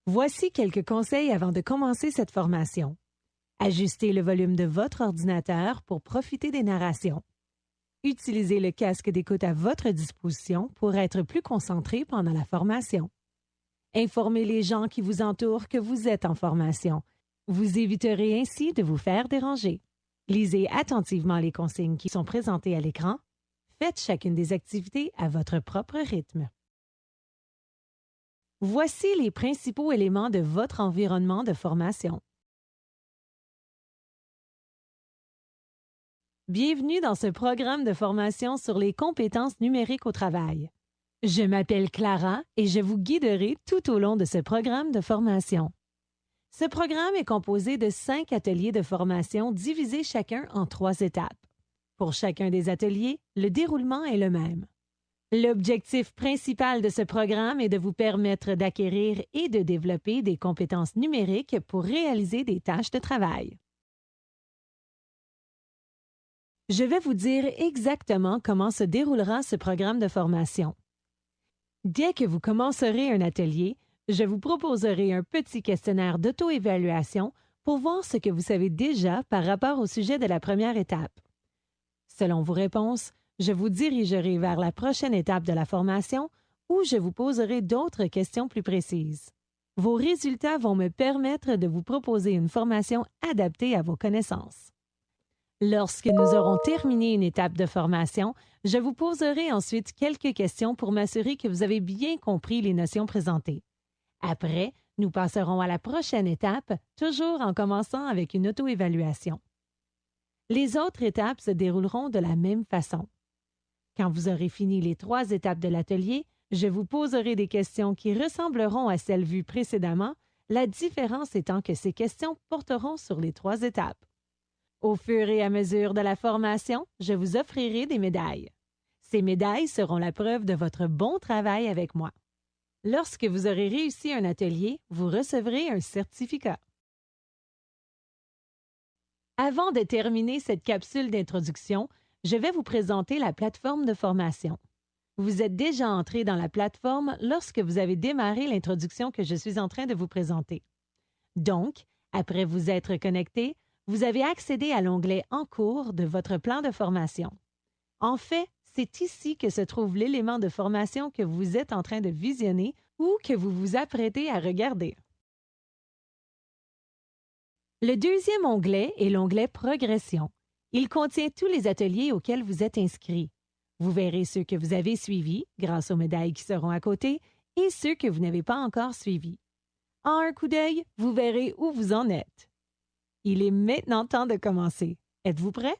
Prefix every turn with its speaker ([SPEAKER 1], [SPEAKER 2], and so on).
[SPEAKER 1] Voici quelques conseils avant de commencer cette formation. Ajustez le volume de votre ordinateur pour profiter des narrations. Utilisez le casque d'écoute à votre disposition pour être plus concentré pendant la formation. Informez les gens qui vous entourent que vous êtes en formation. Vous éviterez ainsi de vous faire déranger. Lisez attentivement les consignes qui sont présentées à l'écran. Faites chacune des activités à votre propre rythme. Voici les principaux éléments de votre environnement de formation. Bienvenue dans ce programme de formation sur les compétences numériques au travail. Je m'appelle Clara et je vous guiderai tout au long de ce programme de formation. Ce programme est composé de 5 ateliers de formation divisés chacun en 3 étapes. Pour chacun des ateliers, le déroulement est le même. L'objectif principal de ce programme est de vous permettre d'acquérir et de développer des compétences numériques pour réaliser des tâches de travail. Je vais vous dire exactement comment se déroulera ce programme de formation. Dès que vous commencerez un atelier, je vous proposerai un petit questionnaire d'auto-évaluation pour voir ce que vous savez déjà par rapport au sujet de la première étape. Selon vos réponses, je vous dirigerai vers la prochaine étape de la formation où je vous poserai d'autres questions plus précises. Vos résultats vont me permettre de vous proposer une formation adaptée à vos connaissances. Lorsque nous aurons terminé une étape de formation, je vous poserai ensuite quelques questions pour m'assurer que vous avez bien compris les notions présentées. Après, nous passerons à la prochaine étape, toujours en commençant avec une auto-évaluation. Les autres étapes se dérouleront de la même façon. Quand vous aurez fini les 3 étapes de l'atelier, je vous poserai des questions qui ressembleront à celles vues précédemment, la différence étant que ces questions porteront sur les 3 étapes. Au fur et à mesure de la formation, je vous offrirai des médailles. Ces médailles seront la preuve de votre bon travail avec moi. Lorsque vous aurez réussi un atelier, vous recevrez un certificat. Avant de terminer cette capsule d'introduction, je vais vous présenter la plateforme de formation. Vous êtes déjà entré dans la plateforme lorsque vous avez démarré l'introduction que je suis en train de vous présenter. Donc, après vous être connecté, vous avez accédé à l'onglet « En cours » de votre plan de formation. En fait, c'est ici que se trouve l'élément de formation que vous êtes en train de visionner ou que vous vous apprêtez à regarder. Le deuxième onglet est l'onglet « Progression ». Il contient tous les ateliers auxquels vous êtes inscrits. Vous verrez ceux que vous avez suivis, grâce aux médailles qui seront à côté, et ceux que vous n'avez pas encore suivis. En un coup d'œil, vous verrez où vous en êtes. Il est maintenant temps de commencer. Êtes-vous prêts?